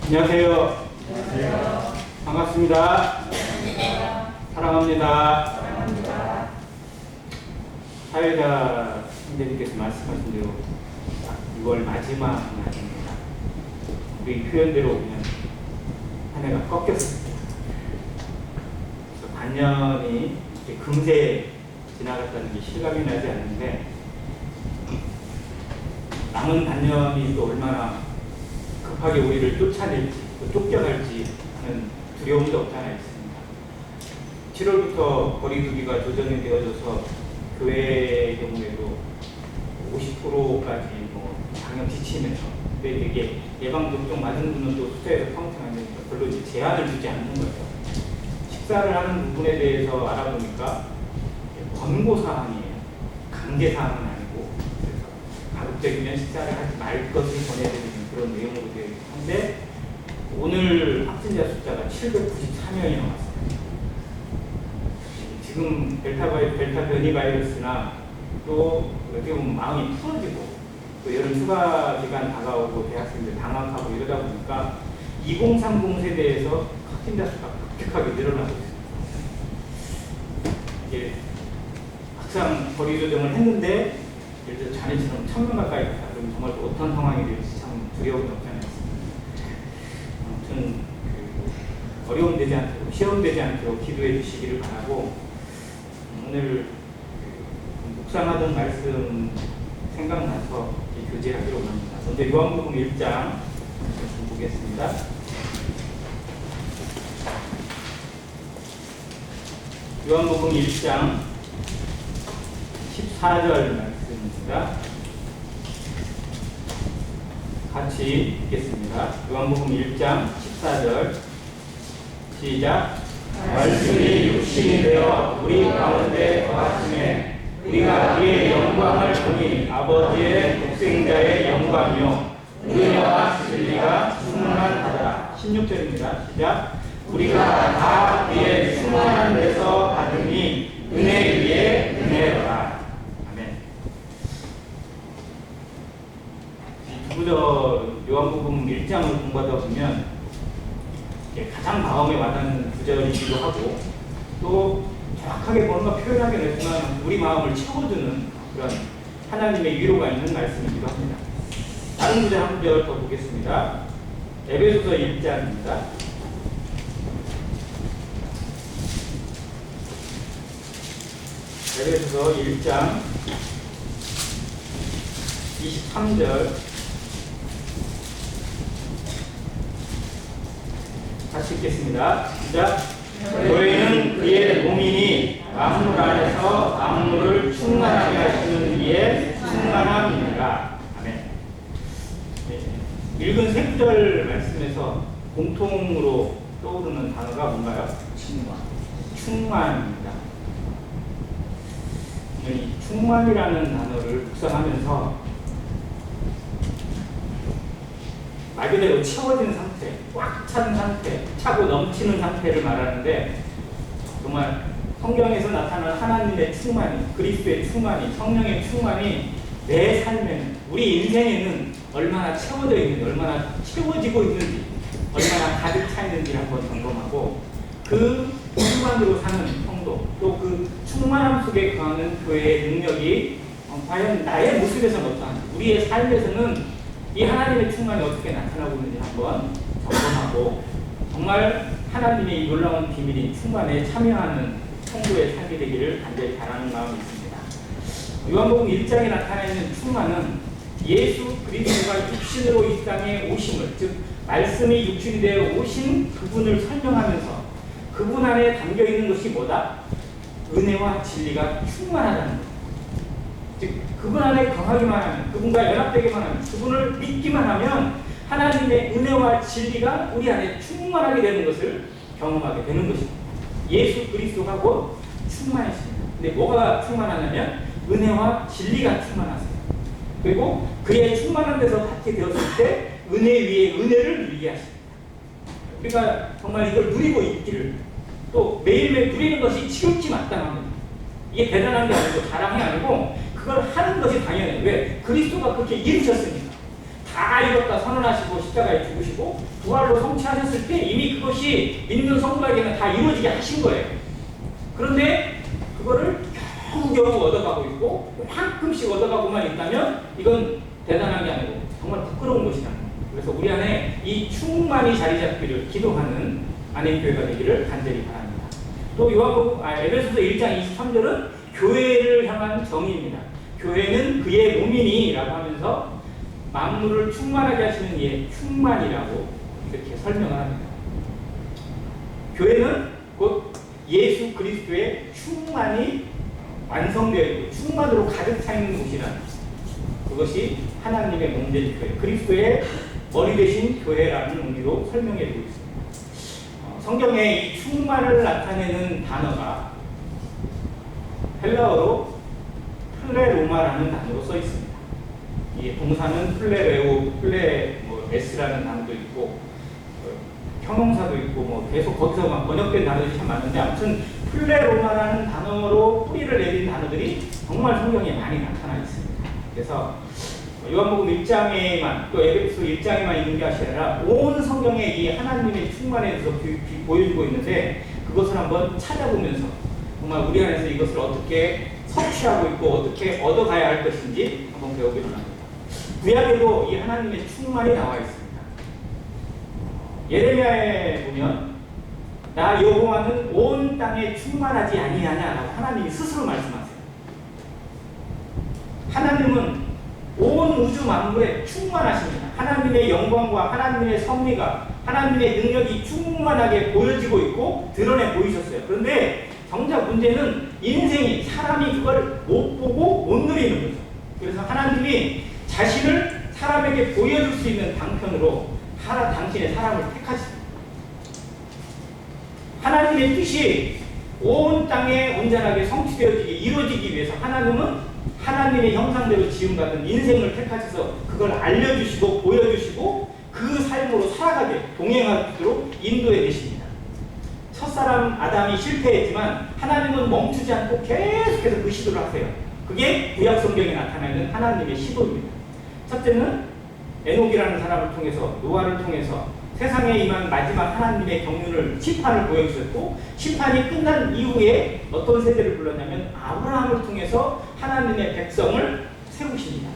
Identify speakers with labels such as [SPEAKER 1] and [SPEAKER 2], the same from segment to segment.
[SPEAKER 1] 안녕하세요. 반갑습니다. 사랑합니다. 사회자 선생님께서 말씀하신 대로 6월 마지막 날입니다. 우리 표현대로 그냥 한 해가 꺾였습니다. 그래서 반년이 금세 지나갔다는 게 실감이 나지 않는데, 남은 반년이 또 얼마나 급하게 우리를 쫓아낼지, 또 쫓겨갈지 하는 두려움도 없지 않아 있습니다. 7월부터 거리두기가 조정이 되어져서 교회의 경우에도 50%까지 방역 지치면서, 근데 이게 예방접종 맞은 분은 또 숫자에서 카운팅하는 별로 이제 제한을 주지 않는 거죠. 식사를 하는 부분에 대해서 알아보니까 권고사항이에요. 강제사항은 아니고, 그래서 가급적이면 식사를 하지 말 것을 권해드리는 그런 내용으로 되어 있긴 한데, 오늘 확진자 숫자가 794명이 나왔어요. 지금 델타 변이 바이러스나 또 어떻게 보면 마음이 풀어지고, 또 여름 휴가 기간 다가오고 대학생들 방학하고 이러다 보니까 2030 세대에서 확진자 수가 급격하게 늘어나고 있습니다. 이게 막상 거리 조정을 했는데 예를 들어 자네처럼 1000명 가까이 갔다 그러면 정말 또 어떤 상황이 될지 참 두려움이 없지 않았습니다. 아무튼 어려움 되지 않도록, 시험 되지 않도록 기도해 주시기를 바라고, 오늘 묵상하던 말씀 생각나서 교제하기로 합니다. 먼저 요한복음 1장 보겠습니다. 요한복음 1장 14절 말씀입니다. 같이 읽겠습니다. 요한복음 1장 14절 시작. 말씀이 육신이 되어 우리 가운데 거하심에 우리가 그의 영광을 보니 아버지의 독생자의 영광이요 은혜와 진리가 충만하더라. 16절입니다. 시작. 우리가 다 그의 충만한 데서 받으니 은혜 위에 은혜로라. 아멘. 이 구절 요한복음 1장을 공부하다 보면 가장 마음에 와닿는 구절이기도 하고, 또 정확하게 뭔가 표현하긴 했지만 우리 마음을 채워주는 그런 하나님의 위로가 있는 말씀이기도 합니다. 다른 구절 한 구절 더 보겠습니다. 에베소서 1장입니다. 에베소서 1장 23절 같이 읽겠습니다. 시작. 너희는 그의 몸이니 만물 안에서 만물을 충만하게 하시는 이의 충만함이니라. 아멘. 네. 읽은 세 구절 말씀에서 공통으로 떠오르는 단어가 뭔가요? 충만입니다. 이 충만이라는 단어를 묵상하면서 말 그대로 채워진 상태, 꽉 찬 상태, 차고 넘치는 상태를 말하는데, 정말 성경에서 나타난 하나님의 충만이, 그리스도의 충만이, 성령의 충만이 내 삶에는, 우리 인생에는 얼마나 채워져 있는지, 얼마나 채워지고 있는지, 얼마나 가득 차 있는지를 한번 점검하고, 그 충만으로 사는 성도, 또 그 충만함 속에 거하는 교회의 능력이 과연 나의 모습에서는 어떠한지, 우리의 삶에서는 이 하나님의 충만이 어떻게 나타나고 있는지 한번 점검하고, 정말 하나님의 이 놀라운 비밀인 충만에 참여하는 성도의 삶이 되기를 간절히 바라는 마음이 있습니다. 요한복음 1장에 나타나 있는 충만은 예수 그리스도가 육신으로 이 땅에 오심을, 즉 말씀이 육신이 되어 오신 그분을 설명하면서 그분 안에 담겨있는 것이 뭐다? 은혜와 진리가 충만하다는 것. 즉 그분 안에 거하기만 하면, 그분과 연합되기만 하면, 그분을 믿기만 하면 하나님의 은혜와 진리가 우리 안에 충만하게 되는 것을 경험하게 되는 것입니다. 예수 그리스도가 곧 충만하십니다. 근데 뭐가 충만하냐면 은혜와 진리가 충만하세요. 그리고 그의 충만한 데서 갖게 되었을 때 은혜 위에 은혜를 누리게 하십니다. 우리가 정말 이걸 누리고 있기를, 또 매일매일 누리는 것이 지극히 마땅한 겁니다. 이게 대단한 게 아니고 자랑이 아니고 그걸 하는 것이 당연해요. 왜? 그리스도가 그렇게 이루셨으니까. 다 이뤘다 선언하시고 십자가에 죽으시고 부활로 성취하셨을 때 이미 그것이 믿는 성도에게는 다 이루어지게 하신 거예요. 그런데 그거를 겨우겨우 얻어가고 있고 조금씩 얻어가고만 있다면 이건 대단한 게 아니고 정말 부끄러운 것이다. 그래서 우리 안에 이 충만히 자리 잡기를 기도하는 안행교회가 되기를 간절히 바랍니다. 또 에베소서 1장 23절은 교회를 향한 정의입니다. 교회는 그의 몸이니라고 하면서 만물을 충만하게 하시는 이의 충만이라고 이렇게 설명을 합니다. 교회는 곧 예수 그리스도의 충만이 완성되어 있고 충만으로 가득 차 있는 곳이라는 그것이 하나님의 몸된 교회, 그리스도의 머리 대신 교회라는 의미로 설명해 주고 있습니다. 성경에 이 충만을 나타내는 단어가 헬라어로 플레로마라는 단어로 써 있습니다. 이 동사는 플레레스라는 단어도 있고 형용사도 있고 계속 거기서 막 번역된 단어들이 참 많은데 아무튼 플레로마라는 단어로 뿌리를 내린 단어들이 정말 성경에 많이 나타나 있습니다. 그래서 요한복음 1장에만 또 에베소 1장에만 있는 게 아니라 온 성경에 이 하나님의 충만에 대해서 보여주고 있는데 그것을 한번 찾아보면서 정말 우리 안에서 이것을 어떻게 성취하고 있고 어떻게 얻어가야 할 것인지 한번 배우기를 합니다. 구약에도 이 하나님의 충만이 나와 있습니다. 예레미야에 보면 나 여호와는 온 땅에 충만하지 아니하냐라고 하나님이 스스로 말씀하세요. 하나님은 온 우주 만물에 충만하십니다. 하나님의 영광과 하나님의 섭리가 하나님의 능력이 충만하게 보여지고 있고 드러내 보이셨어요. 그런데 정작 문제는 인생이 사람이 그걸 못 보고 못 누리는 거죠. 그래서 하나님이 자신을 사람에게 보여줄 수 있는 방편으로 당신의 사람을 택하십니다. 하나님의 뜻이 온 땅에 온전하게 성취되어지기 이루어지기 위해서 하나님은 하나님의 형상대로 지음받은 인생을 택하셔서 그걸 알려주시고 보여주시고 그 삶으로 살아가게 동행하도록 인도해 계십니다. 첫사람 아담이 실패했지만 하나님은 멈추지 않고 계속해서 그 시도를 하세요. 그게 구약 성경에 나타나는 하나님의 시도입니다. 첫째는 에녹이라는 사람을 통해서 노아를 통해서 세상에 임한 마지막 하나님의 경륜을 심판을 보여주셨고 심판이 끝난 이후에 어떤 세대를 불렀냐면 아브라함을 통해서 하나님의 백성을 세우십니다.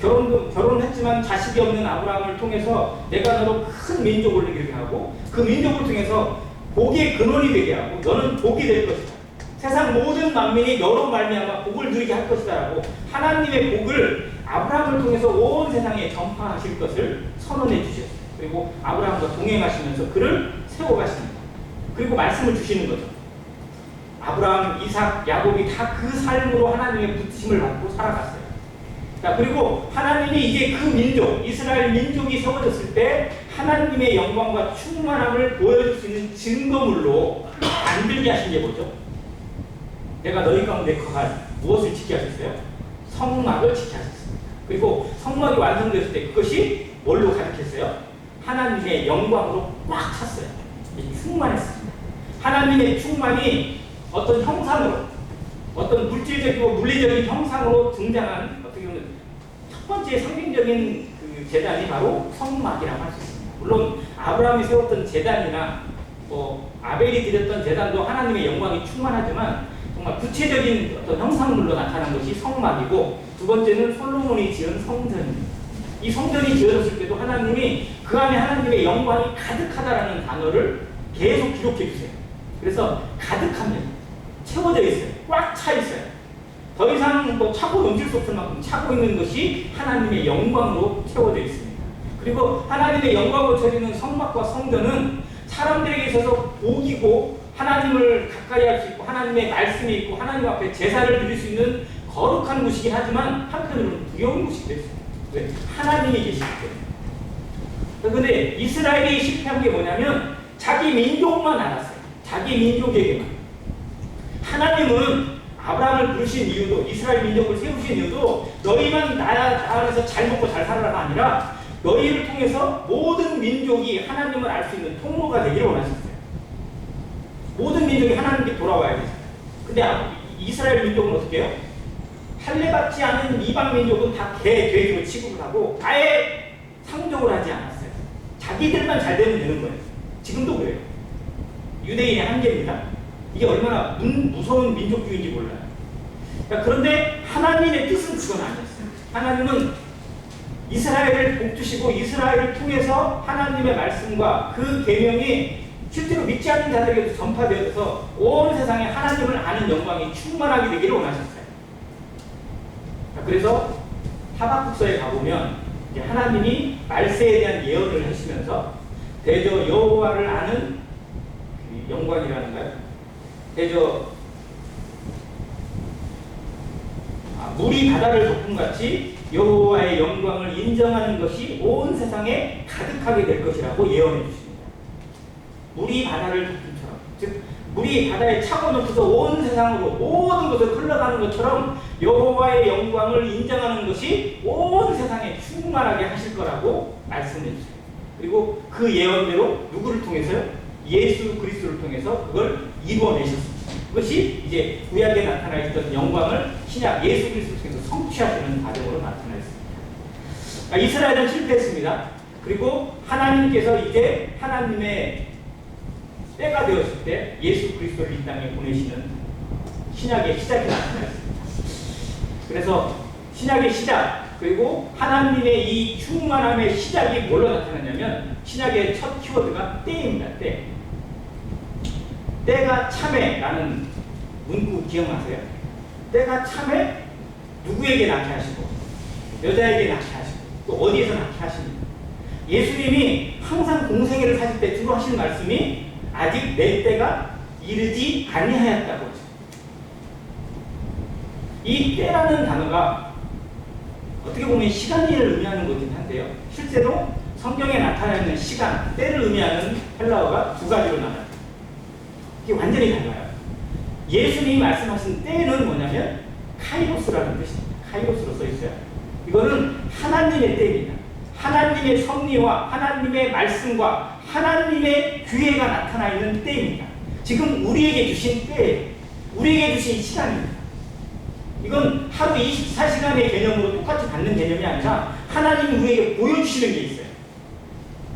[SPEAKER 1] 결혼했지만 자식이 없는 아브라함을 통해서 내가 너로 큰 민족을 이루게 하고 그 민족을 통해서 복의 근원이 되게 하고 너는 복이 될 것이다. 세상 모든 만민이 너로 말미암아 복을 누리게 할 것이다 라고 하나님의 복을 아브라함을 통해서 온 세상에 전파하실 것을 선언해 주셨어요. 그리고 아브라함과 동행하시면서 그를 세워가십니다. 그리고 말씀을 주시는 거죠. 아브라함, 이삭, 야곱이 다 그 삶으로 하나님의 붙으심을 받고 살아갔어요. 자, 그리고 하나님이 이제 그 민족, 이스라엘 민족이 세워졌을 때 하나님의 영광과 충만함을 보여줄 수 있는 증거물로 만들게 하신 게 뭐죠? 내가 너희 가운데 거할 무엇을 지게 하셨어요? 성막을 지게 하셨습니다. 그리고 성막이 완성됐을 때 그것이 뭘로 가득했어요? 하나님의 영광으로 꽉 찼어요. 충만했습니다. 하나님의 충만이 어떤 형상으로, 어떤 물질적이고 물리적인 형상으로 등장한 어떻게 보면 첫 번째 상징적인 그 제단이 바로 성막이라고 할 수 있습니다. 물론 아브라함이 세웠던 제단이나 아벨이 드렸던 제단도 하나님의 영광이 충만하지만 정말 구체적인 어떤 형상물로 나타난 것이 성막이고 두 번째는 솔로몬이 지은 성전입니다. 이 성전이 지어졌을 때도 하나님이 그 안에 하나님의 영광이 가득하다라는 단어를 계속 기록해 주세요. 그래서 가득합니다. 채워져 있어요. 꽉 차 있어요. 더 이상 차고 넘칠 수 없을 만큼 차고 있는 것이 하나님의 영광으로 채워져 있습니다. 그리고 하나님의 영광으로 채워지는 성막과 성전은 사람들에게 있어서 복이고 하나님을 가까이 할 수 있고 하나님의 말씀이 있고 하나님 앞에 제사를 드릴 수 있는 거룩한 곳이긴 하지만 한편으로는 두려운 곳이 됐습니다. 왜? 하나님이 계시기 때문에. 그런데 이스라엘이 실패한 게 뭐냐면 자기 민족만 알았어요. 자기 민족에게만. 하나님은 아브라함을 부르신 이유도 이스라엘 민족을 세우신 이유도 너희만 나 안에서 잘 먹고 잘 살아라가 아니라 너희를 통해서 모든 민족이 하나님을 알 수 있는 통로가 되기를 원하셨어요. 모든 민족이 하나님께 돌아와야 되잖아요. 근데 이스라엘 민족은 어떻게 해요? 할례받지 않은 이방 민족은 다 돼지로 취급을 하고 아예 상종을 하지 않았어요. 자기들만 잘 되면 되는 거예요. 지금도 그래요. 유대인의 한계입니다. 이게 얼마나 무서운 민족주의인지 몰라요. 그러니까 그런데 하나님의 뜻은 그건 아니었어요. 하나님은 이스라엘을 복주시고 이스라엘을 통해서 하나님의 말씀과 그 계명이 실제로 믿지 않는 자들에게도 전파되어서 온 세상에 하나님을 아는 영광이 충만하게 되기를 원하셨어요. 그래서 하박국서에 가보면 이제 하나님이 말세에 대한 예언을 하시면서 대저 여호와를 아는 영광이라는가요? 대저 물이 바다를 덮음같이 여호와의 영광을 인정하는 것이 온 세상에 가득하게 될 것이라고 예언해 주십니다. 물이 바다를 덮음처럼, 즉 물이 바다에 차고 넘쳐서 온 세상으로 모든 것을 흘러가는 것처럼 여호와의 영광을 인정하는 것이 온 세상에 충만하게 하실 거라고 말씀해 주세요. 그리고 그 예언대로 누구를 통해서요? 예수 그리스도를 통해서 그걸 이루어내셨습니다. 그것이 이제 구약에 나타나 있던 영광을 신약 예수 그리스도를 통해서 성취하시는 과정으로 나타나 있습니다. 그러니까 이스라엘은 실패했습니다. 그리고 하나님께서 이제 하나님의 때가 되었을 때 예수 그리스도를 이 땅에 보내시는 신약의 시작이 나타나 있습니다. 그래서 신약의 시작, 그리고 하나님의 이 충만함의 시작이 뭘로 나타나냐면 신약의 첫 키워드가 때입니다. 때. 때가 참에라는 문구 기억나세요? 때가 참에 누구에게 낳게 하시고 여자에게 낳게 하시고 또 어디에서 낳게 하십니까? 예수님이 항상 공생애를 사실 때 주로 하시는 말씀이 아직 내 때가 이르지 아니하였다고 하죠. 이 때라는 단어가 어떻게 보면 시간을 의미하는 거긴 한데요. 실제로 성경에 나타나 있는 시간, 때를 의미하는 헬라어가 두 가지로 나눠요. 이게 완전히 달라요. 예수님이 말씀하신 때는 뭐냐면 카이로스라는 뜻입니다. 카이로스로 써 있어요. 이거는 하나님의 때입니다. 하나님의 섭리와 하나님의 말씀과 하나님의 기회가 나타나 있는 때입니다. 지금 우리에게 주신 때예요. 우리에게 주신 시간입니다. 이건 하루 24시간의 개념으로 똑같이 받는 개념이 아니라 하나님이 우리에게 보여주시는 게 있어요.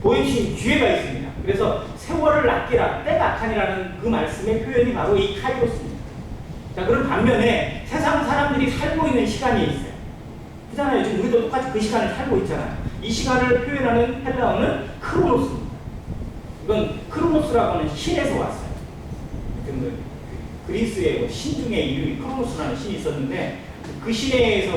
[SPEAKER 1] 보여주신 기회가 있습니다. 그래서 세월을 아끼라, 때가 악하니라는 그 말씀의 표현이 바로 이 카이로스입니다. 자, 그런 반면에 세상 사람들이 살고 있는 시간이 있어요. 그잖아요. 지금 우리도 똑같이 그 시간을 살고 있잖아요. 이 시간을 표현하는 헬라어는 크로노스입니다. 이건 크로노스라고 하는 신에서 왔어요. 그리스의 신 중에 이름이 크로노스라는 신이 있었는데 그 신에서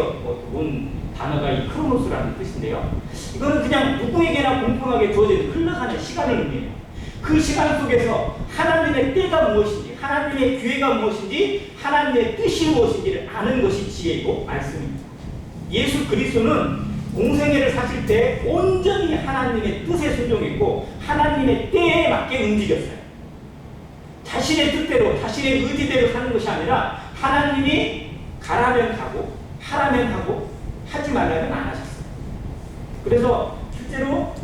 [SPEAKER 1] 온 단어가 이 크로노스라는 뜻인데요. 이거는 그냥 누구에게나 공평하게 주어진 흘러가는 시간을 의미해요. 그 시간 속에서 하나님의 때가 무엇인지, 하나님의 기회가 무엇인지, 하나님의 뜻이 무엇인지를 아는 것이 지혜이고 말씀입니다. 예수 그리스도는 공생애를 사실 때 온전히 하나님의 뜻에 순종했고 하나님의 때에 맞게 움직였어요. 자신의 뜻대로, 자신의 의지대로 사는 것이 아니라 하나님이 가라면 가고 하라면 하고 하지 말라면 안 하셨어요. 그래서 실제로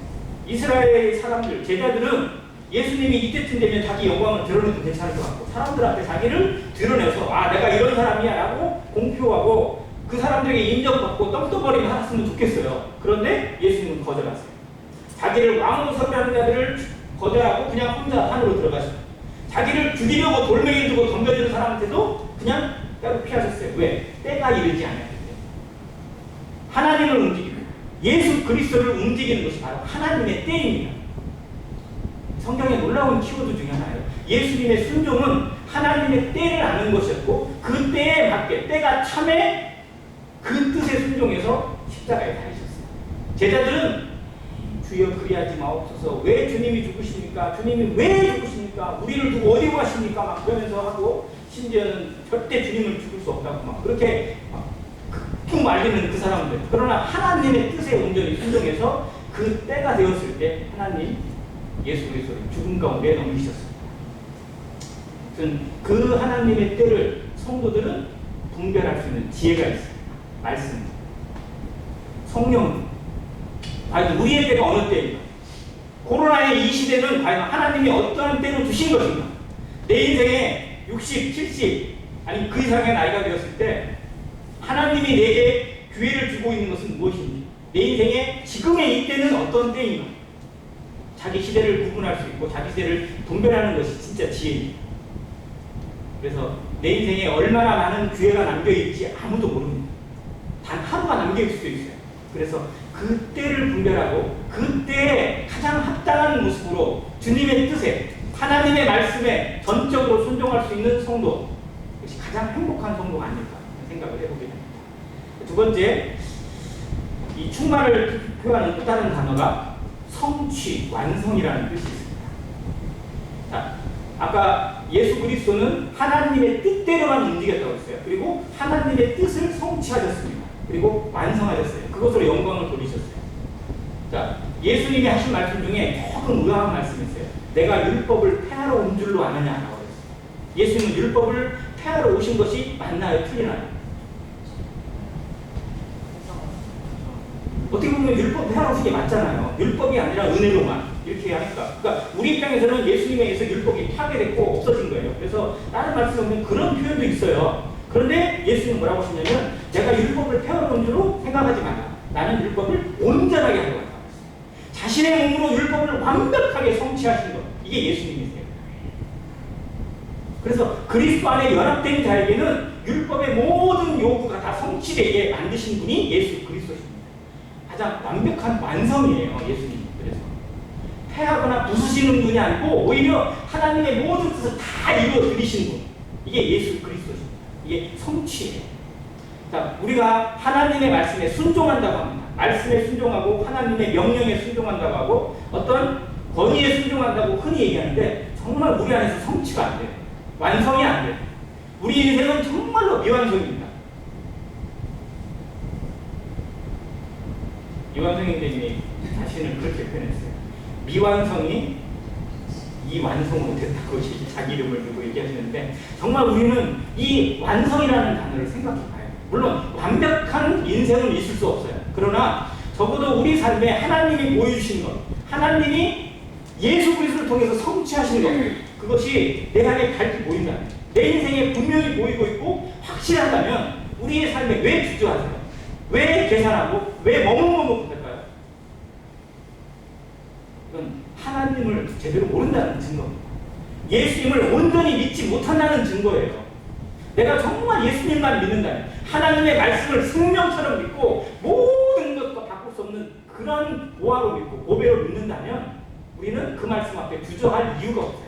[SPEAKER 1] 이스라엘 사람들, 제자들은 예수님이 이때쯤 되면 자기 영광을 드러내도 괜찮을 것 같고 사람들 앞에 자기를 드러내서 아 내가 이런 사람이야 라고 공표하고 그 사람들에게 인정받고 떡떡거리며 살았으면 좋겠어요. 그런데 예수님은 거절하세요. 자기를 왕으로 섭외하는 자들을 거절하고 그냥 혼자 산으로 들어가시고 자기를 죽이려고 돌멩이 들고 덤벼드는 사람한테도 그냥 따로 피하셨어요. 왜? 때가 이르지 않았기 때문에. 하나님을 움직이고 예수 그리스도를 움직이는 것이 바로 하나님의 때입니다. 성경의 놀라운 키워드 중에 하나예요. 예수님의 순종은 하나님의 때를 아는 것이었고 그 때에 맞게 때가 참에 그 뜻에 순종해서 십자가에 달리셨어요. 제자들은 주여 그리하지 마옵소서. 왜 주님이 죽으십니까? 주님이 왜 죽으십니까? 우리를 두고 어디 가십니까? 막 그러면서 하고 심지어는 절대 주님을 죽을 수 없다고 막 그렇게 푹 말리는 그 사람들. 그러나 하나님의 뜻에 온전히 순종해서 그 때가 되었을 때 하나님 예수 그리스도를 죽음 가운데 넘기셨습니다. 그 하나님의 때를 성도들은 분별할 수 있는 지혜가 있습니다. 말씀. 성령은 과연 우리의 때가 어느 때인가? 코로나의 이 시대는 과연 하나님이 어떠한 때로 주신 것인가? 내 인생에 60, 70 아니 그 이상의 나이가 되었을 때 하나님이 내게 기회를 주고 있는 것은 무엇인지, 내 인생의 지금의 이때는 어떤 때인가, 자기 시대를 구분할 수 있고 자기 시대를 분별하는 것이 진짜 지혜입니다. 그래서 내 인생에 얼마나 많은 기회가 남겨있지 아무도 모릅니다. 단 하루가 남겨있을 수도 있어요. 그래서 그때를 분별하고 그때에 가장 합당한 모습으로 주님의 뜻에, 하나님의 말씀에 전적으로 순종할 수 있는 성도, 그것이 가장 행복한 성도가 아닐까 생각을 해보게 됩니다. 두 번째, 이 충만을 표현하는 또 다른 단어가 성취, 완성이라는 뜻이 있습니다. 자, 아까 예수 그리스도는 하나님의 뜻대로만 움직였다고 했어요. 그리고 하나님의 뜻을 성취하셨습니다. 그리고 완성하셨어요. 그것으로 영광을 돌리셨어요. 자, 예수님이 하신 말씀 중에 조금 의아한 말씀이 있어요. 내가 율법을 폐하러 온 줄로 아느냐라고 했어요. 예수님은 율법을 폐하러 오신 것이 맞나요? 틀리나요? 어떻게 보면 율법 폐하러 오신 게 맞잖아요. 율법이 아니라 은혜로만 이렇게 하니까. 그러니까 우리 입장에서는 예수님에 의해서 율법이 파괴됐고 없어진 거예요. 그래서 다른 말씀에 보면 그런 표현도 있어요. 그런데 예수님은 뭐라고 하시냐면, 내가 율법을 폐하러 온 줄로 생각하지 마라. 나는 율법을 온전하게 하려고 한다. 자신의 몸으로 율법을 완벽하게 성취하신 것, 이게 예수님이세요. 그래서 그리스도 안에 연합된 자에게는 율법의 모든 요구가 다 성취되게 만드신 분이 예수 그리스도십니다. 가장 완벽한 완성이에요, 예수님. 그래서 폐하거나 부수시는 분이 아니고 오히려 하나님의 모든 뜻을 다 이루어 드리신 분, 이게 예수 그리스도십니다. 이게 성취예요. 자, 우리가 하나님의 말씀에 순종한다고 합니다. 말씀에 순종하고 하나님의 명령에 순종한다고 하고 어떤 권위에 순종한다고 흔히 얘기하는데, 정말 우리 안에서 성취가 안 돼요. 완성이 안 돼요. 우리 인생은 정말로 미완성입니다. 이완성 형제님이 자신을 그렇게 표현했어요. 미완성이 이 완성으로 됐다고 자기 이름을 두고 얘기하시는데, 정말 우리는 이 완성이라는 단어를 생각해봐요. 물론 완벽한 인생은 있을 수 없어요. 그러나 적어도 우리 삶에 하나님이 보여주신 것, 하나님이 예수 그리스도를 통해서 성취하신 것, 그것이 내 안에 밝게 보인다면, 내 인생에 분명히 보이고 있고 확실하다면 우리의 삶에 왜 주저하세요? 왜 계산하고 왜 머뭇머뭇 할까요? 이건 하나님을 제대로 모른다는 증거입니다. 예수님을 온전히 믿지 못한다는 증거예요. 내가 정말 예수님만 믿는다면, 하나님의 말씀을 생명처럼 믿고 모든 것과 바꿀 수 없는 그런 보화로 믿고 보배로 믿는다면, 우리는 그 말씀 앞에 주저할 이유가 없어요.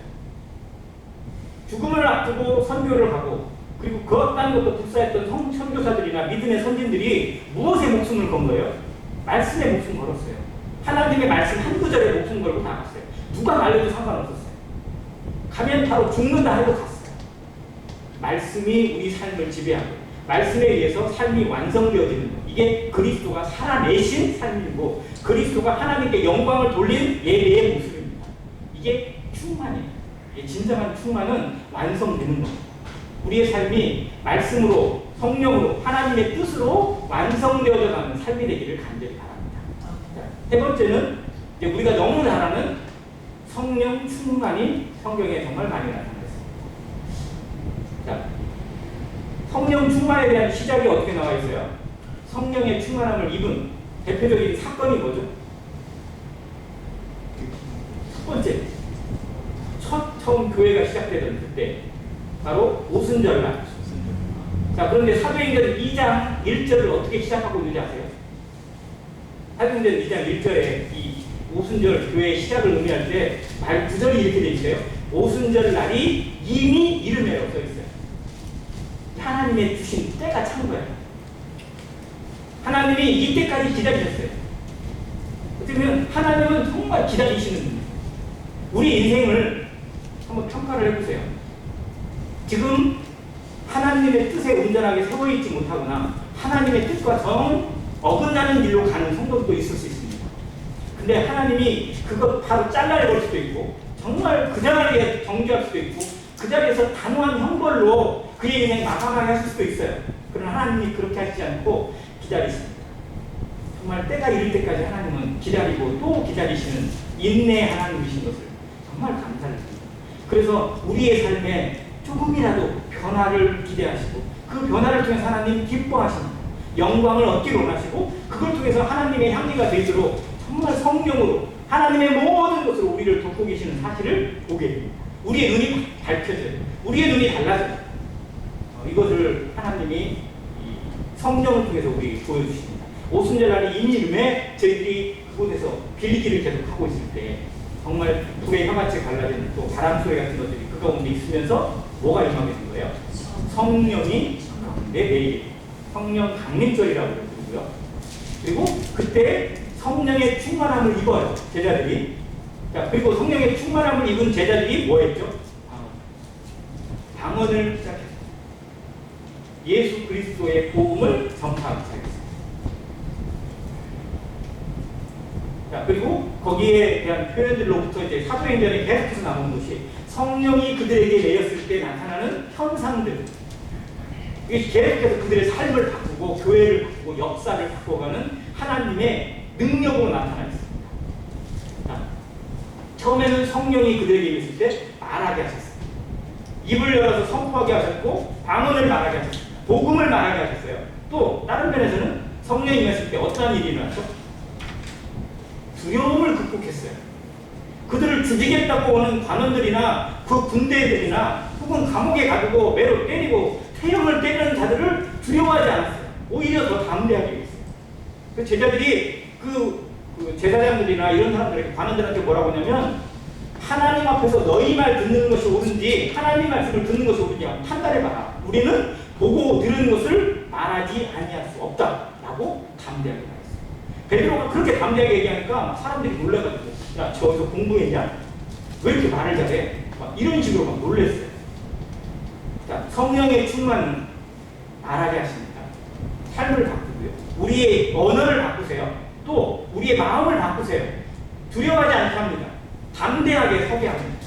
[SPEAKER 1] 죽음을 앞두고 선교를 하고, 그리고 그 어떤 것도 불사했던 선교사들이나 믿음의 선진들이 무엇에 목숨을 건 거예요? 말씀에 목숨 걸었어요. 하나님의 말씀 한 구절에 목숨 걸고 나갔어요. 누가 말려도 상관없었어요. 가면 바로 죽는다 해도 갔어요. 말씀이 우리 삶을 지배하고 말씀에 의해서 삶이 완성되어지는 것, 이게 그리스도가 살아내신 삶이고 그리스도가 하나님께 영광을 돌린 예배의 모습입니다. 이게 충만이에요. 진정한 충만은 완성되는 겁니다. 우리의 삶이 말씀으로, 성령으로, 하나님의 뜻으로 완성되어져 가는 삶이 되기를 간절히 바랍니다. 자, 세 번째는 이제 우리가 너무 잘 아는 성령 충만이 성경에 정말 많이 나타났습니다. 자, 성령 충만에 대한 시작이 어떻게 나와 있어요? 성령의 충만함을 입은 대표적인 사건이 뭐죠? 첫 번째, 처음 교회가 시작되던 그때 바로 오순절날. 자, 그런데 사도행전 2장 1절을 어떻게 시작하고 있는지 아세요? 사도행전 2장 1절에 이 오순절 교회의 시작을 의미할 때 말 구절이 이렇게 돼 있어요. 오순절 날이 이미 이름에로 써 있어요. 하나님의 주신 때가 찬 거예요. 하나님이 이때까지 기다리셨어요. 어떻게 보면 하나님은 정말 기다리시는 분이에요. 우리 인생을 한번 평가를 해보세요. 지금 하나님의 뜻에 온전하게 세워있지 못하거나 하나님의 뜻과 정 어긋나는 길로 가는 성도도 있을 수 있습니다. 근데 하나님이 그것 바로 잘라내볼 수도 있고 정말 그 자리에 정죄할 수도 있고 그 자리에서 단호한 형벌로 그의 인생 마감하게 하실 수도 있어요. 그러나 하나님이 그렇게 하시지 않고 기다리십니다. 정말 때가 이를 때까지 하나님은 기다리고 또 기다리시는 인내 하나님이신 것을 정말 감사를 드립니다. 그래서 우리의 삶에 조금이라도 변화를 기대하시고 그 변화를 통해서 하나님 기뻐하십니다. 영광을 얻기를 원하시고 그걸 통해서 하나님의 향기가 되도록 정말 성령으로 하나님의 모든 것으로 우리를 돕고 계시는 사실을 보게 됩니다. 우리의 눈이 밝혀져요. 우리의 눈이 달라져요. 이것을 하나님이 성령을 통해서 우리에게 보여주십니다. 오순절날의 임의름에 저희들이 그곳에서 빌기를 계속하고 있을 때 정말 불의 혀같이 갈라지는 또 바람소리 같은 것들이 그 가운데 있으면서 뭐가 임하게 된 거예요? 성령이 내리게 성령 강림절이라고 그러고요. 그리고 그때 성령의 충만함을 입어요. 제자들이. 자, 그리고 성령의 충만함을 입은 제자들이 뭐 했죠? 방언을 시작했어요. 예수 그리스도의 복음을 전파하기 시작했어요. 자, 그리고 거기에 대한 표현들로부터 이제 사도행전에 계속해서 나오는 것이 성령이 그들에게 내렸을 때 나타나는 현상들. 이게 계속해서 그들의 삶을 바꾸고 교회를 바꾸고 역사를 바꿔가는 하나님의 능력으로 나타나 있습니다. 자, 처음에는 성령이 그들에게 임했을 때 말하게 하셨어요. 입을 열어서 선포하게 하셨고 방언을 말하게 하셨습니다. 복음을 말하게 하셨어요. 또 다른 면에서는 성령이 임했을 때 어떠한 일이 일어났죠? 두려움을 극복했어요. 그들을 죽이겠다고 하는 관원들이나 그 군대들이나 혹은 감옥에 가두고 매로 때리고 태형을 때리는 자들을 두려워하지 않았어요. 오히려 더 담대하게 했어요. 그 제자들이 그 제사장들이나 이런 사람들에게 관원들한테 뭐라고 하냐면 하나님 앞에서 너희 말 듣는 것이 옳은지 하나님 말씀을 듣는 것이 옳은지 판단해봐라. 우리는 보고 들은 것을 말하지 아니할 수 없다라고 담대하게 말했어요. 베드로가 그렇게 담대하게 얘기하니까 사람들이 놀라가지고 야 저기서 공부했냐? 왜 이렇게 말을 잘해? 막 이런 식으로 막 놀랬어요. 자, 성령의 충만은 말하게 하십니다. 삶을 바꾸고요. 우리의 언어를 바꾸세요. 또 우리의 마음을 바꾸세요. 두려워하지 않게 합니다. 담대하게 서게 합니다.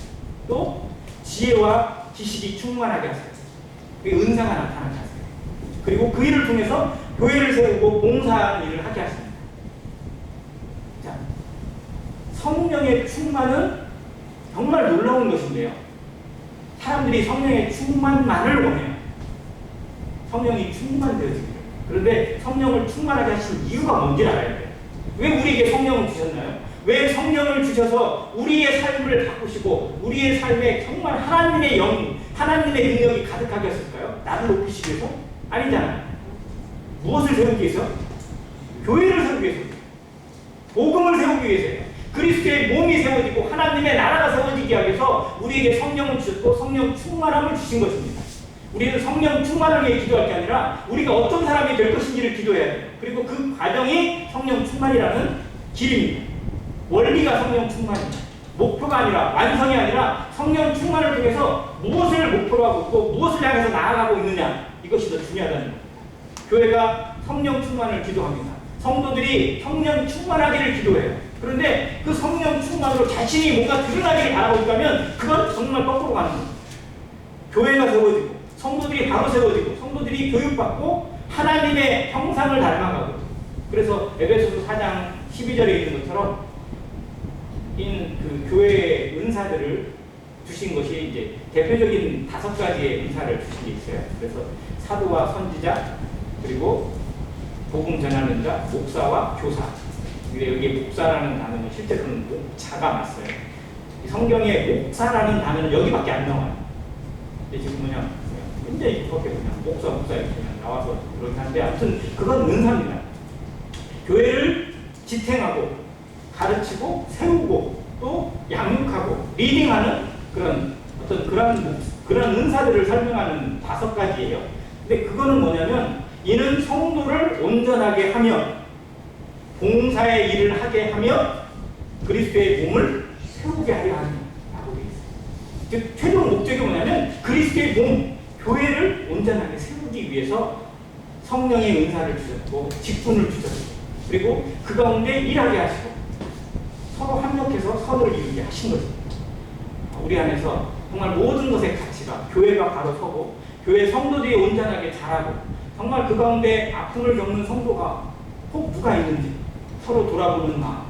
[SPEAKER 1] 또 지혜와 지식이 충만하게 하세요. 그 은사가 나타나게 하세요. 그리고 그 일을 통해서 교회를 세우고 봉사하는 일을 하게 하십니다. 자, 성령의 충만은 정말 놀라운 것인데요. 사람들이 성령의 충만만을 원해요. 성령이 충만되어지기를. 그런데 성령을 충만하게 하신 이유가 뭔지 알아야 돼요. 왜 우리에게 성령을 주셨나요? 왜 성령을 주셔서 우리의 삶을 바꾸시고 우리의 삶에 정말 하나님의 영, 하나님의 능력이 가득하게 하셨을까요? 나를 높이시기 위해서? 아니잖아요. 무엇을 세우기 위해서? 교회를 세우기 위해서. 복음을 세우기 위해서예요. 그리스도의 몸이 세워지고 하나님의 나라가 세워지기 위해서 우리에게 성령을 주셨고 성령 충만함을 주신 것입니다. 우리는 성령 충만을 위해 기도할 게 아니라 우리가 어떤 사람이 될 것인지를 기도해야 돼요. 그리고 그 과정이 성령 충만이라는 길입니다. 원리가 성령 충만입니다. 목표가 아니라 완성이 아니라 성령 충만을 통해서 무엇을 목표로 하고 있고 무엇을 향해서 나아가고 있느냐 이것이 더 중요하다는 겁니다. 교회가 성령 충만을 기도합니다. 성도들이 성령 충만하기를 기도해요. 그런데 그 성령 충만으로 자신이 뭔가 드러나기를 바라고 있다면 그건 정말 거꾸로 가는 겁니다. 교회가 세워지고 성도들이 바로 세워지고 성도들이 교육받고 하나님의 형상을 닮아가고 그래서 에베소서 4장 12절에 있는 것처럼 그 교회의 은사들을 주신 것이 이제 대표적인 5가지의 은사를 주신 게 있어요. 그래서 사도와 선지자 그리고 복음 전하는 자, 목사와 교사. 근데 여기 목사라는 단어는 실제로는 목자가 맞어요. 성경에 목사라는 단어는 여기밖에 안 나와요. 근데 지금 그냥 굉장히 그렇게 그냥 목사 이렇게 그냥 나와서 그렇게 하는데 아무튼 그건 은사입니다. 교회를 지탱하고 가르치고 세우고 또 양육하고 리딩하는 그런 어떤 그런 은사들을 설명하는 5가지예요. 근데 그거는 뭐냐면 이는 성도를 온전하게 하며 봉사의 일을 하게 하며 그리스도의 몸을 세우게 하려 하라고 되어 있어요. 즉 최종 목적이 뭐냐면 그리스도의 몸, 교회를 온전하게 세우기 위해서 성령의 은사를 주셨고 직분을 주셨고 그리고 그 가운데 일하게 하시고 서로 합력해서 선을 이루게 하신 것입니다. 우리 안에서 정말 모든 것의 가치가 교회가 바로 서고 교회 성도들이 온전하게 자라고 정말 그 가운데 아픔을 겪는 성도가 혹 누가 있는지 서로 돌아보는 마음,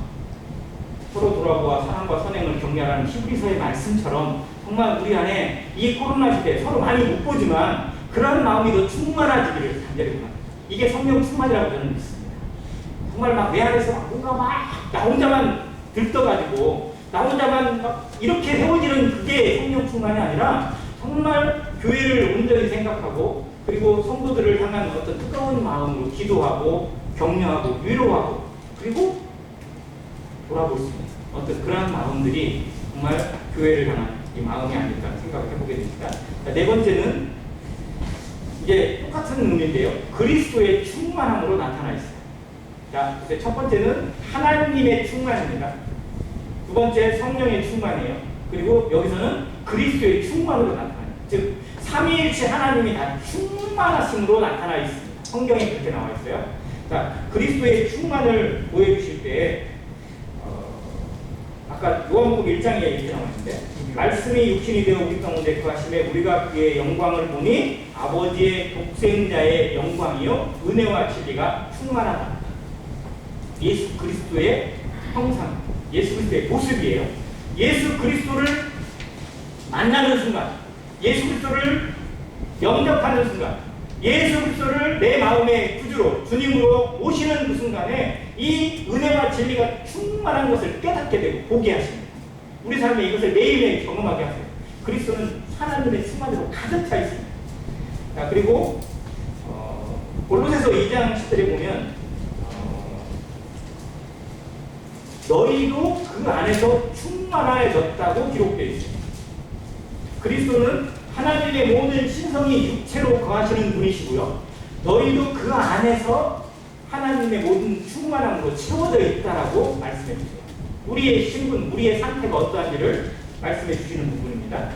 [SPEAKER 1] 서로 돌아보아 사랑과 선행을 격려하는 히브리서의 말씀처럼 정말 우리 안에 이 코로나 시대에 서로 많이 못 보지만 그런 마음이 더 충만해지기를 간절히 바랍니다. 이게 성령 충만이라고 저는 믿습니다. 정말 막 내 안에서 뭔가 막 나 혼자만 들떠가지고 나 혼자만 막 이렇게 세워지는 그게 성령 충만이 아니라 정말 교회를 온전히 생각하고 그리고 성도들을 향한 어떤 뜨거운 마음으로 기도하고 격려하고 위로하고 그리고 돌아볼 수 있는 어떤 그러한 마음들이 정말 교회를 향한 이 마음이 아닐까 생각을 해보게 됩니다. 네 번째는 이제 똑같은 의미인데요. 그리스도의 충만함으로 나타나 있어요. 자, 첫 번째는 하나님의 충만입니다. 두 번째 성령의 충만이에요. 그리고 여기서는 그리스도의 충만으로 나타나요. 즉 삼위일체 하나님이 다 충만하심으로 나타나 있습니다. 성경에 그렇게 나와 있어요. 자, 그리스도의 충만을 보여주실 때 아까 요한복음 1장에 이렇게 나와 있는데 말씀이 육신이 되어 우리 가운데 거하심에 우리가 그의 영광을 보니 아버지의 독생자의 영광이요 은혜와 진리가 충만하다. 예수 그리스도의 형상, 예수 그리스도의 모습이에요. 예수 그리스도를 만나는 순간, 예수 그리스도를 영접하는 순간, 예수 그리스도를 내 마음의 구주로 주님으로 모시는 그 순간에 이 은혜와 진리가 충만한 것을 깨닫게 되고 보게 하십니다. 우리 삶에 이것을 매일매일 경험하게 하세요. 그리스도는 하나님의 충만으로 가득 차 있습니다. 자, 그리고 골로새서 2장 10절에 보면 너희도 그 안에서 충만해졌다고 기록되어 있습니다. 그리스도는 하나님의 모든 신성이 육체로 거하시는 분이시고요. 너희도 그 안에서 하나님의 모든 충만함으로 채워져 있다라고 말씀해 주세요. 우리의 신분, 우리의 상태가 어떠한지를 말씀해 주시는 부분입니다.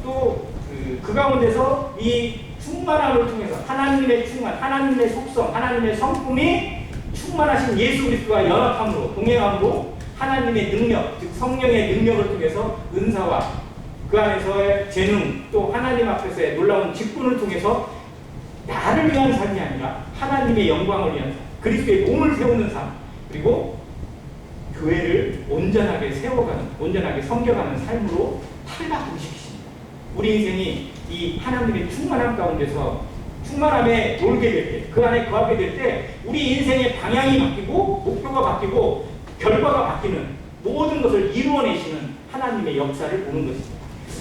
[SPEAKER 1] 또 그 가운데서 이 충만함을 통해서 하나님의 충만, 하나님의 속성, 하나님의 성품이 충만하신 예수 그리스도와 연합함으로 동행함으로 하나님의 능력, 즉 성령의 능력을 통해서 은사와 그 안에서의 재능 또 하나님 앞에서의 놀라운 직분을 통해서 나를 위한 삶이 아니라 하나님의 영광을 위한 삶, 그리스도의 몸을 세우는 삶, 그리고 교회를 온전하게 세워가는, 온전하게 섬겨가는 삶으로 탈바꿈 시키십니다. 우리 인생이 이 하나님의 충만함 가운데서 충만함에 놀게 될 때, 그 안에 거하게 될 때 우리 인생의 방향이 바뀌고 목표가 바뀌고 결과가 바뀌는 모든 것을 이루어내시는 하나님의 역사를 보는 것입니다.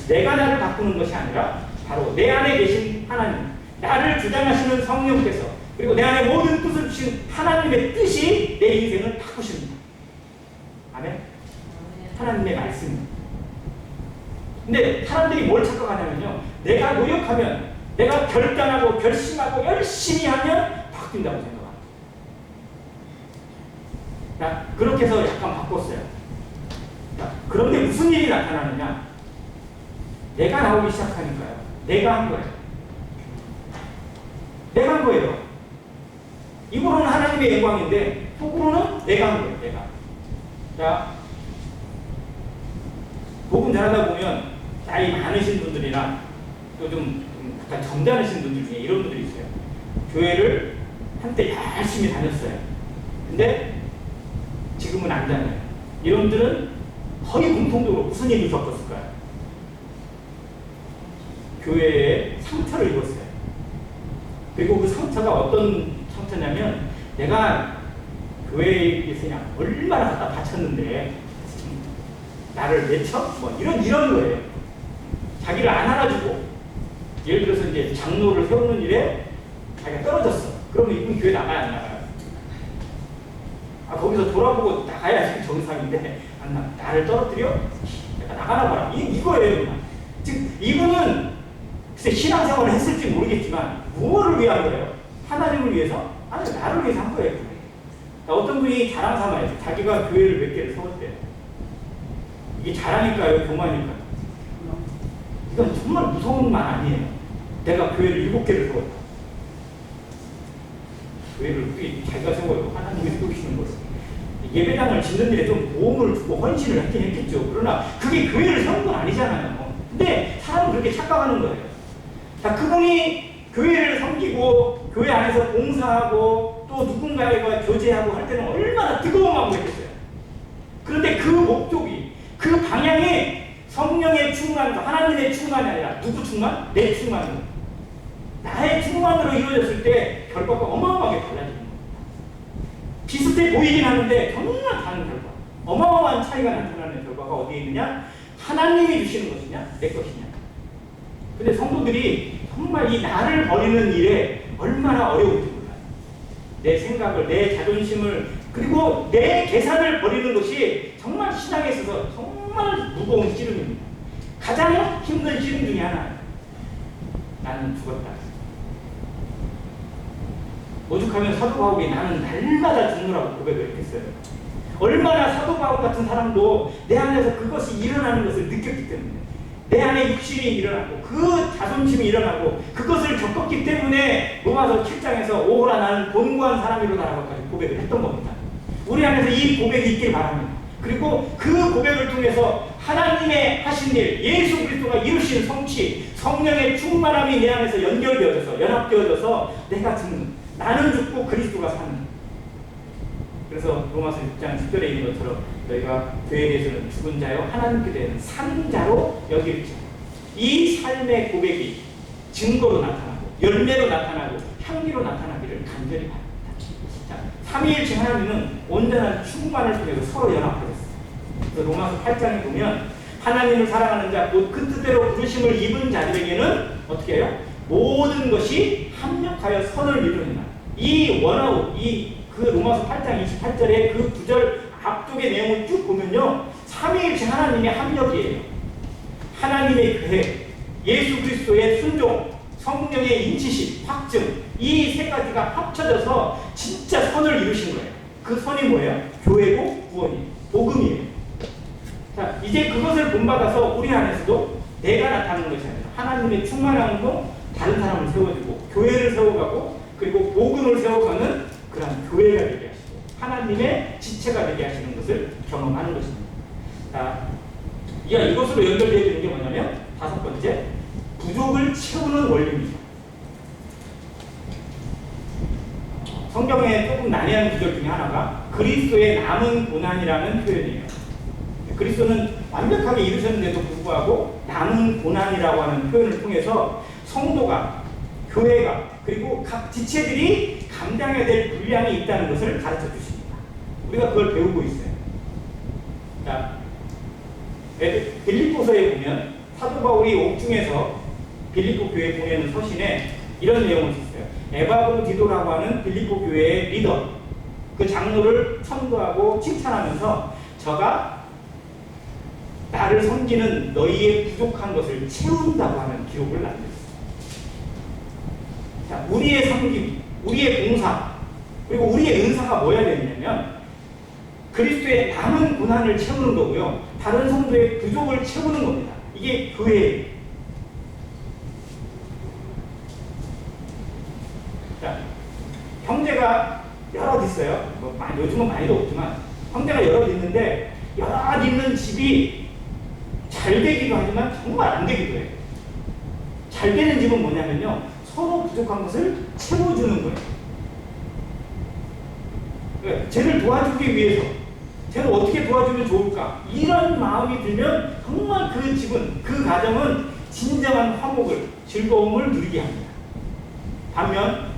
[SPEAKER 1] 내가 나를 바꾸는 것이 아니라 바로 내 안에 계신 하나님, 나를 주장하시는 성령께서 그리고 내 안에 모든 뜻을 주신 하나님의 뜻이 내 인생을 바꾸십니다. 아멘? 하나님의 말씀입니다. 근데 사람들이 뭘 착각하냐면요. 내가 노력하면, 내가 결단하고 결심하고 열심히 하면 바뀐다고 생각합니다. 자, 그렇게 해서 약간 바꿨어요. 자, 그런데 무슨 일이 나타나느냐? 내가 나오기 시작하니까요. 내가 한 거예요. 내가 한 거예요. 입으로는 하나님의 영광인데 속으로는 내가 한 거예요. 내가. 자, 복음 잘하다 보면 나이 많으신 분들이나 또 좀 약간 점잖으신 분들 중에 이런 분들이 있어요. 교회를 한때 열심히 다녔어요. 근데 지금은 안 다녀요. 이런 분들은 거의 공통적으로 무슨 일을 겪었을까요? 교회에 상처를 입었어요. 그리고 그 상처가 어떤 상처냐면 내가 교회에 비해서 그냥 얼마나 갖다 바쳤는데 나를 내쳐? 뭐 이런 거예요. 자기를 안 알아주고 예를 들어서 이제 장로를 세우는 일에 자기가 떨어졌어. 그러면 이분 교회 나가야 안 나가요? 거기서 돌아보고 나가야지 정상인데 안 나가. 나를 떨어뜨려? 내가 나가나 봐라. 이거예요. 그냥. 즉 이분은 글쎄 신앙생활을 했을지 모르겠지만 무엇을 위한 거예요? 하나님을 위해서? 아니 나를 위해서 한 거예요. 어떤 분이 자랑 삼아요. 자기가 교회를 몇 개를 세웠대요. 이게 자랑일까요? 교만일까요? 이건 정말 무서운 말 아니에요. 내가 교회를 7개를 세웠다. 교회를 어떻게 자기가 세워요? 하나님이 세우시는 거예요. 예배당을 짓는 일에 좀 보험을 주고 헌신을 했긴 했겠죠. 그러나 그게 교회를 세운 건 아니잖아요. 근데 사람은 그렇게 착각하는 거예요. 자, 그분이 교회를 섬기고 교회 안에서 봉사하고 또 누군가와 교제하고 할 때는 얼마나 뜨거운 마음을 했겠어요. 그런데 그 목적이, 그 방향이 성령의 충만과 하나님의 충만이 아니라 누구 충만? 내 충만인 거예요. 충만으로 이루어졌을 때 결과가 어마어마하게 달라지는 겁니다. 비슷해 보이긴 하는데 정말 다른 결과, 어마어마한 차이가 나타나는 결과가 어디에 있느냐? 하나님이 주시는 것이냐, 내 것이냐. 근데 성도들이 정말 이 나를 버리는 일에 얼마나 어려운지 몰라요. 내 생각을, 내 자존심을, 그리고 내 계산을 버리는 것이 정말 신앙에 있어서 정말 무거운 씨름입니다. 가장 힘든 씨름 중에 하나. 나는 죽었다. 오죽하면 사도 바울이 나는 날마다 죽노라고 고백을 했어요. 얼마나 사도 바울 같은 사람도 내 안에서 그것이 일어나는 것을 느꼈기 때문에, 내 안에 육신이 일어나고 그 자존심이 일어나고 그것을 겪었기 때문에 로마서 7장에서 오호라 나는 곤고한 사람이로다라고까지 고백을 했던 겁니다. 우리 안에서 이 고백이 있길 바랍니다. 그리고 그 고백을 통해서 하나님의 하신 일, 예수 그리스도가 이루신 성취, 성령의 충만함이 내 안에서 연결되어져서, 연합되어져서 내가 죽는, 나는 죽고 그리스도가 사는. 그래서 로마서 6장 10절에 있는 것처럼 너희가 죄에 대해서는 죽은 자요 하나님께 대해서는 산 자로 여기리라. 이 삶의 고백이 증거로 나타나고 열매로 나타나고 향기로 나타나기를 간절히 바랍니다. 자, 삼위일체 하나님은 온전한 충만을 통해서 서로 연합하셨어요. 그래서 로마서 8장에 보면 하나님을 사랑하는 자, 곧 그 뜻대로 부르심을 입은 자들에게는 어떻게 해요? 모든 것이 합력하여 선을 이루느니라. 이 원아웃, 그 로마서 8장 28절의 그 구절 앞쪽의 내용을 쭉 보면요, 삼위일체 하나님의 합력이에요. 하나님의 계획, 예수 그리스도의 순종, 성령의 인치심, 확증, 이 세 가지가 합쳐져서 진짜 선을 이루신 거예요. 그 선이 뭐예요? 교회고 구원이에요. 복음이에요. 자, 이제 그것을 본받아서 우리 안에서도 내가 나타나는 것이 아니라 하나님의 충만함으로 다른 사람을 세워주고 교회를 세워가고 그리고 복음을 세워가는 그런 교회가 되게 하시고 하나님의 지체가 되게 하시는 것을 경험하는 것입니다. 자, 이것으로 연결되어 있는 게 뭐냐면 다섯 번째, 부족을 채우는 원리입니다. 성경에 조금 난해한 구절 중에 하나가 그리스도의 남은 고난이라는 표현이에요. 그리스도는 완벽하게 이루셨는데도 불구하고 남은 고난이라고 하는 표현을 통해서 성도가, 교회가, 그리고 각 지체들이 감당해야 될 분량이 있다는 것을 가르쳐 주십니다. 우리가 그걸 배우고 있어요. 자, 빌립보서에 보면 사도 바울이 옥중에서 빌립보 교회에 보내는 서신에 이런 내용을 썼어요. 에바브로디도라고 하는 빌립보 교회의 리더, 그 장로를 선도하고 칭찬하면서 저가 나를 섬기는 너희의 부족한 것을 채운다고 하는 기록을 남겼어요. 자, 우리의 섬김, 우리의 봉사, 그리고 우리의 은사가 뭐야 되냐면 그리스도의 남은 고난을 채우는 거고요. 다른 성도의 부족을 채우는 겁니다. 이게 교회예요. 자, 형제가 여럿 있어요. 요즘은 많이도 없지만 형제가 여럿 있는데 여럿 있는 집이 잘 되기도 하지만 정말 안 되기도 해요. 잘 되는 집은 뭐냐면요, 서로 부족한 것을 채워주는 거예요. 그러니까 쟤를 도와주기 위해서 쟤를 어떻게 도와주면 좋을까, 이런 마음이 들면 정말 그 집은, 그 가정은 진정한 화목을, 즐거움을 누리게 합니다. 반면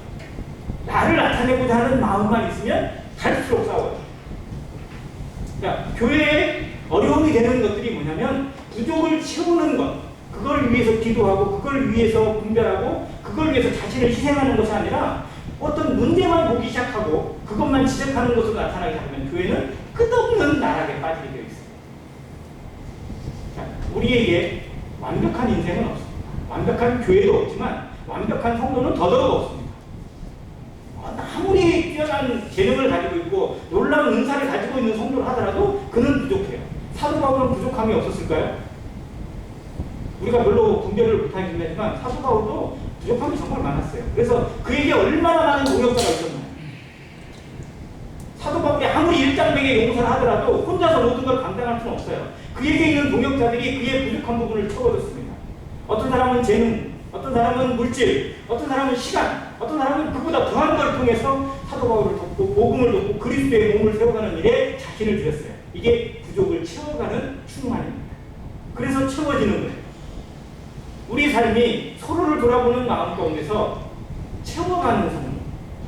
[SPEAKER 1] 나를 나타내고자 하는 마음만 있으면 갈수록 싸워요. 그러니까 교회에 어려움이 되는 것들이 뭐냐면 부족을 채우는 것, 그걸 위해서 기도하고 그걸 위해서 분별하고 그걸 위해서 자신을 희생하는 것이 아니라 어떤 문제만 보기 시작하고 그것만 지적하는 것으로 나타나기 시작하면 교회는 끝없는 나락에 빠지게 되어 있습니다. 자, 우리에게 완벽한 인생은 없습니다. 완벽한 교회도 없지만 완벽한 성도는 더더욱 없습니다. 아무리 뛰어난 재능을 가지고 있고 놀라운 은사를 가지고 있는 성도를 하더라도 그는 부족해요. 사도 바울은 부족함이 없었을까요? 우리가 별로 분별을 못하긴 하지만 사도 바울도 부족함이 정말 많았어요. 그래서 그에게 얼마나 많은 동역자가 있었나요? 사도 바울이 아무리 일장백의 용서를 하더라도 혼자서 모든 걸 감당할 수는 없어요. 그에게 있는 동역자들이 그의 부족한 부분을 채워줬습니다. 어떤 사람은 재능, 어떤 사람은 물질, 어떤 사람은 시간, 어떤 사람은 그보다 더한 걸 통해서 사도 바울을 돕고 복음을 돕고 그리스도의 몸을 세워가는 일에 자신을 들였어요. 이게 부족을 채워가는 충만입니다. 그래서 채워지는 거예요. 우리 삶이 서로를 돌아보는 마음 가운데서 채워가는 성령,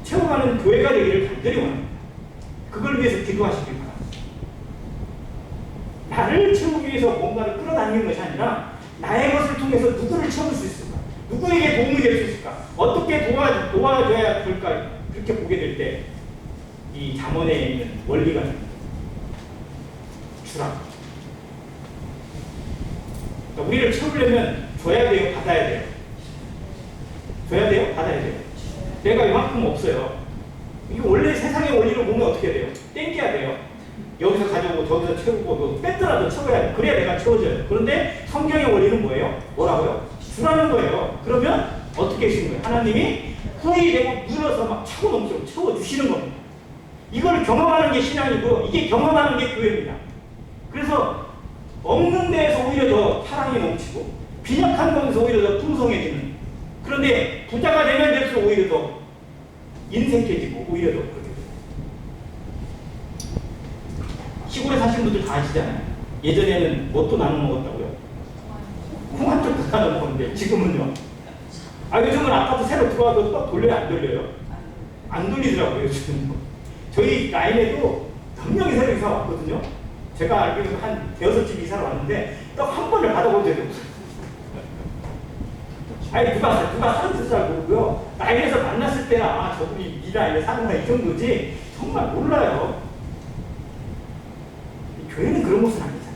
[SPEAKER 1] 채워가는 교회가 되기를 간절히 원합니다. 그걸 위해서 기도하시길 바랍니다. 나를 채우기 위해서 뭔가를 끌어당기는 것이 아니라 나의 것을 통해서 누구를 채울 수 있을까? 누구에게 도움이 될 수 있을까? 어떻게 도와줘야 될까? 그렇게 보게 될 때 이 잠언에 있는 원리가 주라. 그러니까 우리를 채우려면 줘야 돼요? 받아야 돼요? 줘야 돼요? 받아야 돼요? 내가 이만큼 없어요. 이게 원래 세상의 원리를 보면 어떻게 돼요? 땡겨야 돼요. 여기서 가져오고 저기서 채우고 뺐더라도 채워야 돼요. 그래야 내가 채워져요. 그런데 성경의 원리는 뭐예요? 뭐라고요? 주라는 거예요. 그러면 어떻게 해주신 거예요? 하나님이 후이 되고 눌러서 막 차고 넘치도록 채워주시는 겁니다. 이걸 경험하는 게 신앙이고 이게 경험하는 게 교회입니다. 그래서 없는 데에서 오히려 더 사랑이 넘치고 빈약한 곳에서 오히려 더 풍성해지는, 그런데 부자가 되면 될수록 오히려 더 인색해지고 오히려 더 그렇게 돼요. 시골에 사시는 분들 다 아시잖아요. 예전에는 뭣도 나눠 먹었다고요? 콩 한 쪽도 나눠 먹었는데 지금은요? 요즘은 아파트 새로 들어와도 또 돌려요? 안 돌려요? 안 돌리더라고요 요즘은. 저희 라인에도 몇 명이 새로 이사 왔거든요. 제가 알기로는 한 대여섯 집 이사를 왔는데 딱 한 번을 받아본 적이 없어요. 누가 사는 뜻을 잘 모르고요. 라인에서 만났을 때는 저분이 이 라인에 사는구나 이 정도지 정말 몰라요. 교회는 그런 곳은 아니잖아요.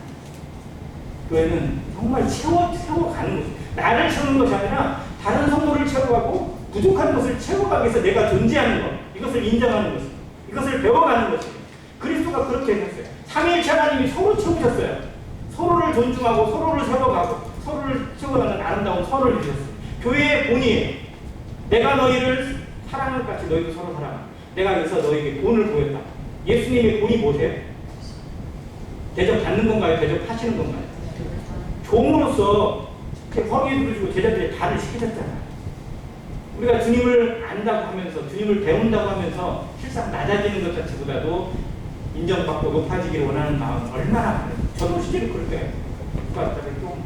[SPEAKER 1] 교회는 정말 채워가는 곳. 나를 채우는 것이 아니라 다른 성도를 채워가고 부족한 것을 채워가기 위해서 내가 존재하는 것, 이것을 인정하는 것입니다. 이것을 배워가는 것입니다. 그리스도가 그렇게 하셨어요. 삼위일체 하나님이 서로 채우셨어요. 서로를 존중하고 서로를 세워가고 서로를 채워가는 아름다운 선을 주셨어요. 교회의 본이에요. 내가 너희를 사랑할 것 같이 너희도 서로 사랑하라. 내가 여기서 너희에게 본을 보였다. 예수님의 본이 뭐세요? 대접받는 건가요? 대접하시는 건가요? 종으로서 허리에 두르시고 제자들이 발을 시키셨잖아요. 우리가 주님을 안다고 하면서 주님을 배운다고 하면서 실상 낮아지는 것 자체보다도 인정받고 높아지기를 원하는 마음 얼마나 많아요. 저도 실제로 그럴 때가 있어요. 좀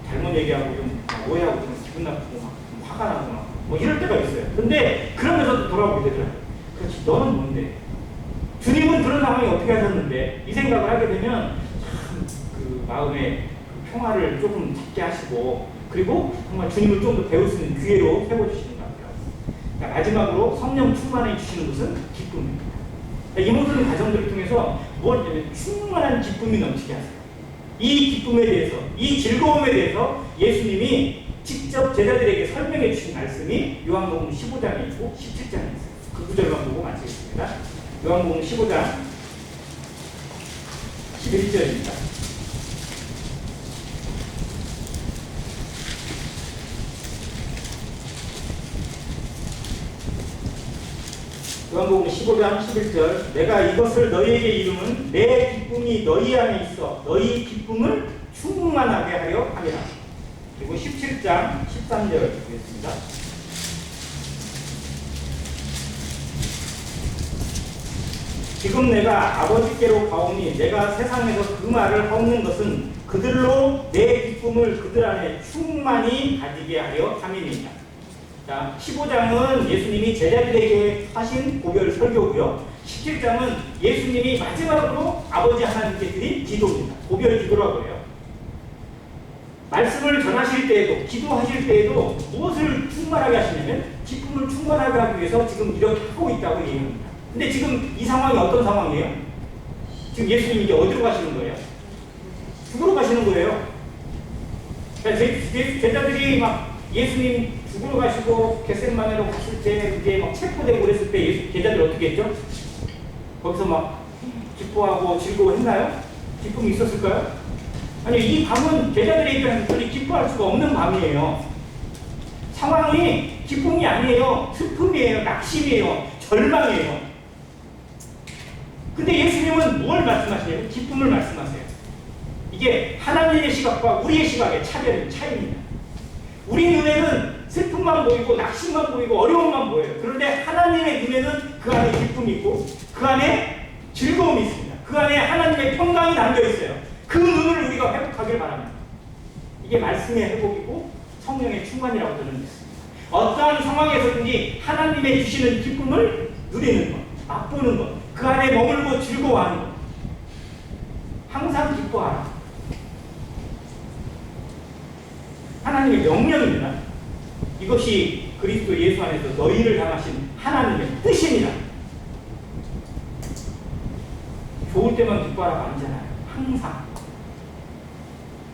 [SPEAKER 1] 잘못 얘기하고 좀 오해하고 좀 기분 나쁘고 막 화가 나고 막 뭐 이럴 때가 있어요. 근데 그러면서도 돌아오게 되더라고요. 그렇지, 너는 뭔데? 주님은 그런 상황이 어떻게 하셨는데? 이 생각을 하게 되면 참 그 마음의 그 평화를 조금 잡게 하시고, 그리고 정말 주님을 좀 더 배울 수 있는 기회로 세워주시는 것 같아요. 그러니까 마지막으로 성령 충만해 주시는 것은 기쁨입니다. 이 모든 과정들을 통해서 충만한 기쁨이 넘치게 하세요. 이 기쁨에 대해서, 이 즐거움에 대해서 예수님이 직접 제자들에게 설명해 주신 말씀이 요한복음 15장에 있고 17장에 있어요. 그 구절만 보고 마치겠습니다. 요한복음 15장 11절입니다. 요한복음 15장 11절, 내가 이것을 너희에게 이름은 내 기쁨이 너희 안에 있어 너희 기쁨을 충만하게 하려 함이라. 그리고 17장 13절 보겠습니다. 지금 내가 아버지께로 가오니 내가 세상에서 그 말을 헛는 것은 그들로 내 기쁨을 그들 안에 충만히 가지게 하려 함이니이다. 자, 15장은 예수님이 제자들에게 하신 고별 설교고요. 17장은 예수님이 마지막으로 아버지 하나님께 드린 기도입니다. 고별 기도라고 해요. 말씀을 전하실 때에도, 기도하실 때에도 무엇을 충만하게 하시냐면 기쁨을 충만하게 하기 위해서 지금 이렇게 하고 있다고 얘기합니다. 근데 지금 이 상황이 어떤 상황이에요? 지금 예수님이 이제 어디로 가시는 거예요? 죽으러 가시는 거예요. 그러니까 제자들이 막 예수님 죽으러 가시고 겟세마네로 갔을 때 그게 막 체포되고 그랬을 때 제자들 어떻게 했죠? 거기서 막 기뻐하고 즐거워했나요? 기쁨이 있었을까요? 아니, 이 밤은 제자들의 입장에서 별로 기뻐할 수가 없는 밤이에요. 상황이 기쁨이 아니에요. 슬픔이에요. 낙심이에요. 절망이에요. 근데 예수님은 뭘 말씀하시냐면 기쁨을 말씀하세요. 이게 하나님의 시각과 우리의 시각의 차이입니다. 우리 눈에는 슬픔만 보이고 낙심만 보이고 어려움만 보여요. 그런데 하나님의 눈에는 그 안에 기쁨이 있고 그 안에 즐거움이 있습니다. 그 안에 하나님의 평강이 담겨 있어요. 그 눈을 우리가 회복하길 바랍니다. 이게 말씀의 회복이고 성령의 충만이라고 저는 믿습니다. 어떠한 상황에서든지 하나님의 주시는 기쁨을 누리는 것, 맛보는 것, 그 안에 머물고 즐거워하는 것. 항상 기뻐하라. 하나님의 명령입니다. 이것이 그리스도 예수 안에서 너희를 향하신 하나님의 뜻입니다. 좋을 때만 기뻐하라고 아니잖아요. 항상.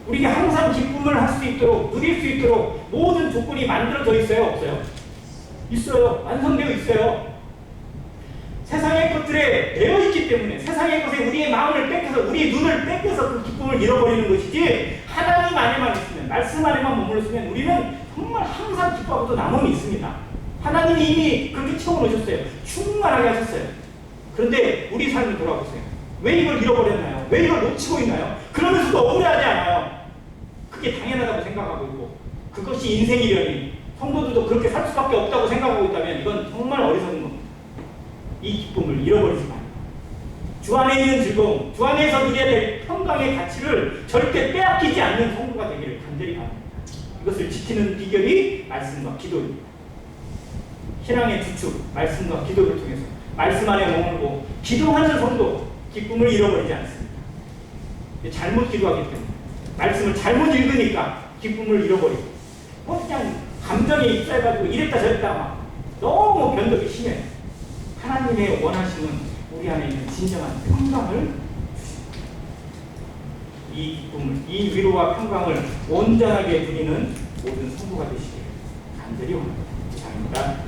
[SPEAKER 1] 우리에게 항상 기쁨을 할 수 있도록, 누릴 수 있도록 모든 조건이 만들어져 있어요? 없어요? 있어요. 완성되어 있어요. 세상의 것들에 되어 있기 때문에, 세상의 것에 우리의 마음을 뺏겨서, 우리의 눈을 뺏겨서 그 기쁨을 잃어버리는 것이지, 하나님 안에만 있으면, 말씀 안에만 머물렀으면 우리는 정말 항상 기뻐하고도 남음이 있습니다. 하나님이 이미 그렇게 채워놓으셨어요. 충만하게 하셨어요. 그런데 우리 삶을 돌아보세요. 왜 이걸 잃어버렸나요? 왜 이걸 놓치고 있나요? 그러면서도 억울해하지 않아요. 그게 당연하다고 생각하고 있고, 그것이 인생이려니 성도들도 그렇게 살 수밖에 없다고 생각하고 있다면 이건 정말 어리석은 겁니다. 이 기쁨을 잃어버리지 마요. 주 안에 있는 즐거움, 주 안에서 누려야 될 평강의 가치를 절대 빼앗기지 않는 성도가 되기를 간절히 바랍니다. 이것을 지키는 비결이 말씀과 기도입니다. 신앙의 주축, 말씀과 기도를 통해서 말씀 안에 머물고 기도하는 성도, 기쁨을 잃어버리지 않습니다. 잘못 기도하기 때문에, 말씀을 잘못 읽으니까 기쁨을 잃어버리고, 그냥 감정에 휩싸여가지고 이랬다 저랬다 막 너무 변덕이 심해요. 하나님의 원하심은 우리 안에 있는 진정한 평강을 주십니다. 이 기쁨을, 이 위로와 평강을 온전하게 누리는 모든 성도가 되시기를 간절히 원합니다. 이상입니다.